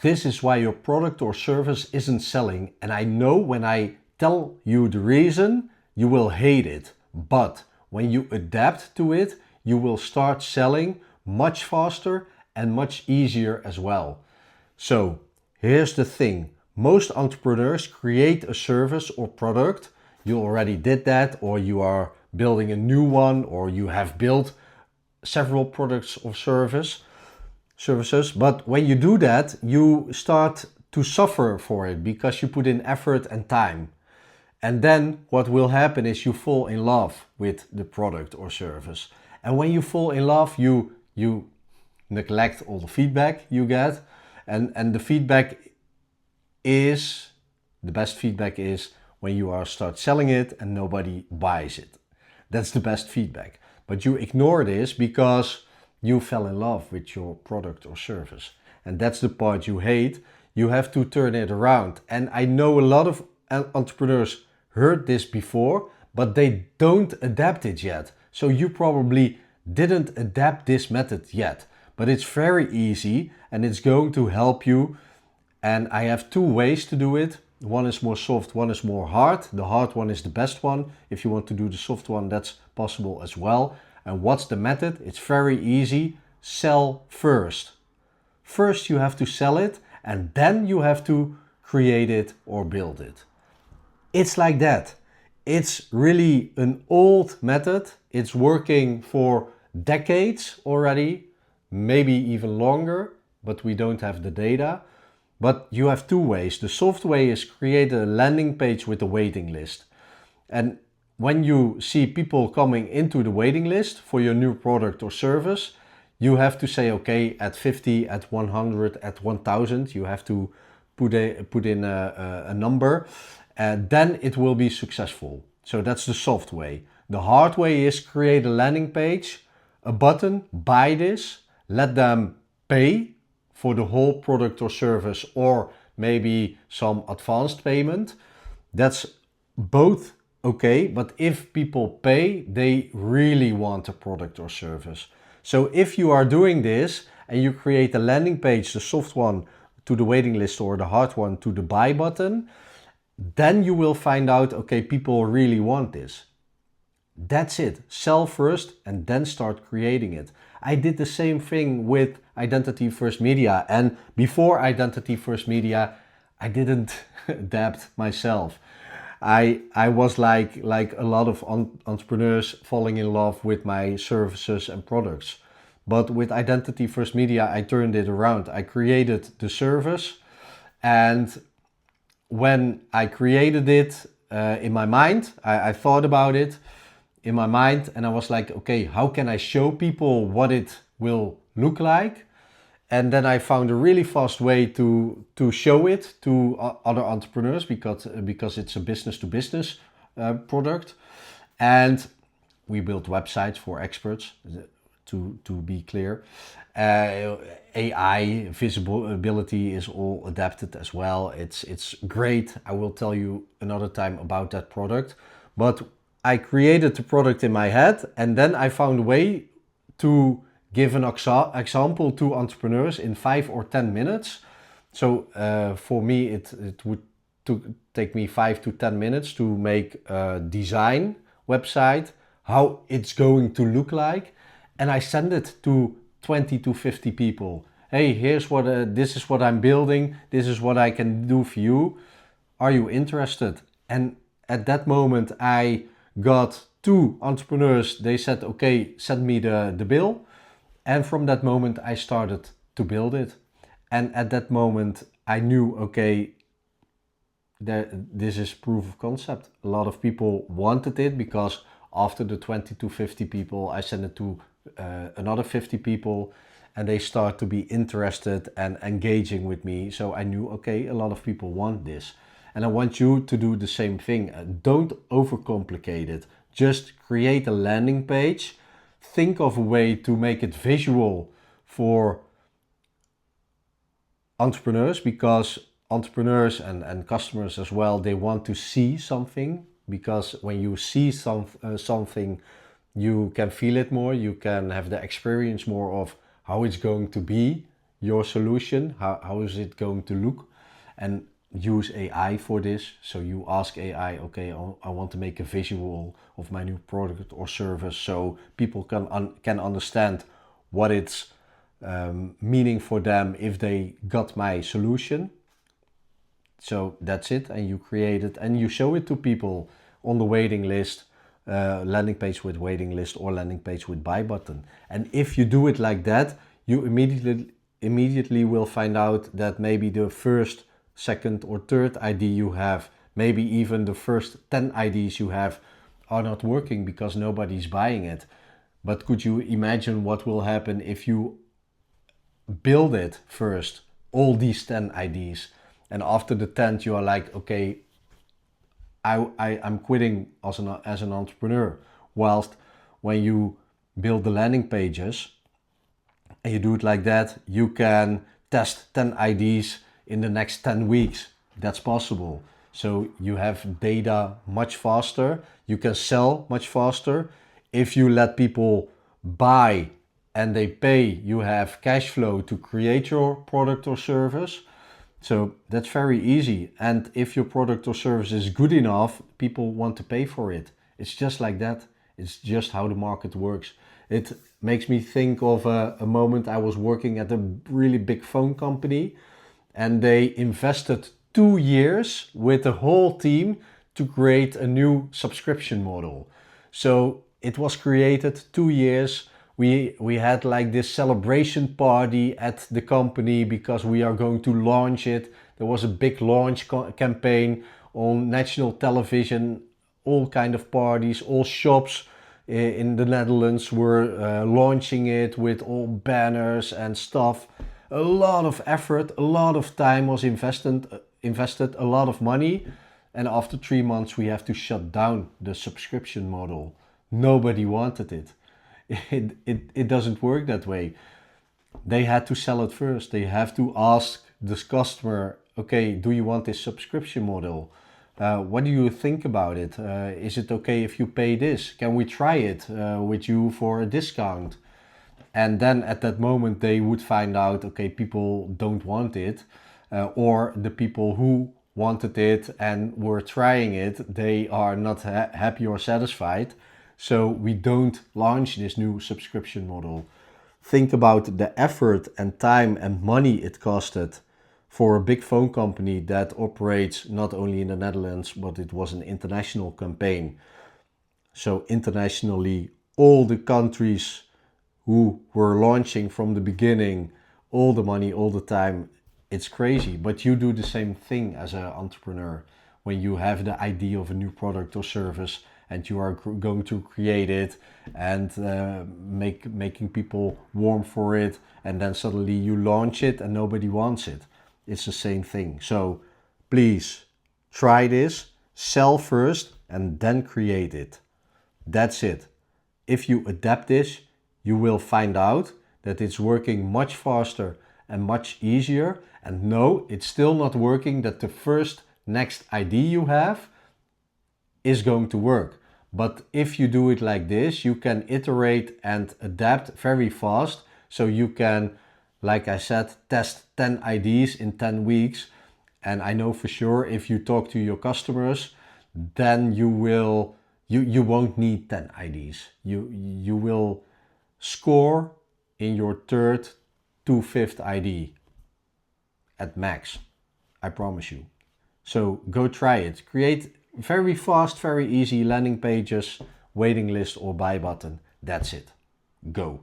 this is why your product or service isn't selling. And I know when I tell you the reason, you will hate it. But when you adapt to it, you will start selling much faster and much easier as well. So here's the thing. Most entrepreneurs create a service or product. You already did that, or you are building a new one, or you have built several products or services. But when you do that, you start to suffer for it because you put in effort and time. And then what will happen is you fall in love with the product or service. And when you fall in love, you neglect all the feedback you get. And the feedback is, the best feedback is when you start selling it and nobody buys it. That's the best feedback. But you ignore this because you fell in love with your product or service. And that's the part you hate. You have to turn it around. And I know a lot of entrepreneurs heard this before, but they don't adapt it yet. So you probably didn't adapt this method yet. But it's very easy and it's going to help you. And I have two ways to do it. One is more soft, one is more hard. The hard one is the best one. If you want to do the soft one, that's possible as well. And what's the method? It's very easy. Sell first. First you have to sell it and then you have to create it or build it. It's like that. It's really an old method. It's working for decades already, maybe even longer, but we don't have the data. But you have two ways. The soft way is create a landing page with a waiting list. And when you see people coming into the waiting list for your new product or service, you have to say, okay, at 50, at 100, at 1000, you have to put in a number, and then it will be successful. So that's the soft way. The hard way is create a landing page, a button, buy this, let them pay for the whole product or service, or maybe some advanced payment. That's both okay, but if people pay, they really want a product or service. So if you are doing this and you create a landing page, the soft one to the waiting list or the hard one to the buy button, then you will find out, okay, people really want this. That's it. Sell first and then start creating it. I did the same thing with Identity First Media, and before Identity First Media, I didn't adapt myself. I was like a lot of entrepreneurs falling in love with my services and products. But with Identity First Media, I turned it around. I created the service, and when I created it in my mind, I thought about it in my mind, and I was like, okay, how can I show people what it will look like? And then I found a really fast way to show it to other entrepreneurs because it's a business-to-business product. And we built websites for experts, to be clear. AI visibility is all adapted as well. It's great. I will tell you another time about that product. But I created the product in my head, and then I found a way to give an example to entrepreneurs in 5 or 10 minutes. So for me, it would take me 5 to 10 minutes to make a design website, how it's going to look like. And I send it to 20 to 50 people. Hey, here's what, this is what I'm building. This is what I can do for you. Are you interested? And at that moment, I got 2 entrepreneurs. They said, okay, send me the bill. And from that moment, I started to build it. And at that moment, I knew, okay, this is proof of concept. A lot of people wanted it because after the 20 to 50 people, I sent it to another 50 people, and they start to be interested and engaging with me. So I knew, okay, a lot of people want this. And I want you to do the same thing. Don't overcomplicate it. Just create a landing page. Think of a way to make it visual for entrepreneurs, because entrepreneurs and customers as well, they want to see something, because when you see something, you can feel it more, you can have the experience more of how it's going to be. your solution, how is it going to look, and use AI for this. So you ask AI, okay, I want to make a visual of my new product or service so people can understand what it's meaning for them if they got my solution. So that's it, and you create it and you show it to people on the waiting list, landing page with waiting list or landing page with buy button. And if you do it like that, you immediately will find out that maybe the first, second or third ID you have, maybe even the first 10 IDs you have are not working because nobody's buying it. But could you imagine what will happen if you build it first, all these 10 IDs, and after the 10th you are like, okay, I'm quitting as an entrepreneur. Whilst when you build the landing pages and you do it like that, you can test 10 IDs in the next 10 weeks. That's possible. So you have data much faster. You can sell much faster. If you let people buy and they pay, you have cash flow to create your product or service. So that's very easy. And if your product or service is good enough, people want to pay for it. It's just like that. It's just how the market works. It makes me think of a moment I was working at a really big phone company, and they invested 2 years with the whole team to create a new subscription model. So it was created 2 years. We had like this celebration party at the company because we are going to launch it. There was a big launch campaign on national television, all kind of parties, all shops in the Netherlands were launching it with all banners and stuff. A lot of effort, a lot of time was invested, a lot of money. And after 3 months we have to shut down the subscription model. Nobody wanted it. It doesn't work that way. They had to sell it first. They have to ask this customer, okay, do you want this subscription model? What do you think about it? Is it okay if you pay this? Can we try it with you for a discount? And then at that moment they would find out, okay, people don't want it, or the people who wanted it and were trying it, they are not happy or satisfied. So we don't launch this new subscription model. Think about the effort and time and money it costed for a big phone company that operates not only in the Netherlands, but it was an international campaign. So internationally, all the countries who were launching from the beginning, all the money, all the time, it's crazy. But you do the same thing as an entrepreneur. When you have the idea of a new product or service and you are going to create it and making people warm for it, and then suddenly you launch it and nobody wants it. It's the same thing. So please try this, sell first and then create it. That's it. If you adapt this, you will find out that it's working much faster and much easier. And no, it's still not working that the first next ID you have is going to work. But if you do it like this, you can iterate and adapt very fast. So you can, like I said, test 10 IDs in 10 weeks. And I know for sure if you talk to your customers, then you won't need 10 IDs. You will score in your third to fifth ID at max. I promise you. So go try it. Create very fast, very easy landing pages, waiting list or buy button. That's it. Go.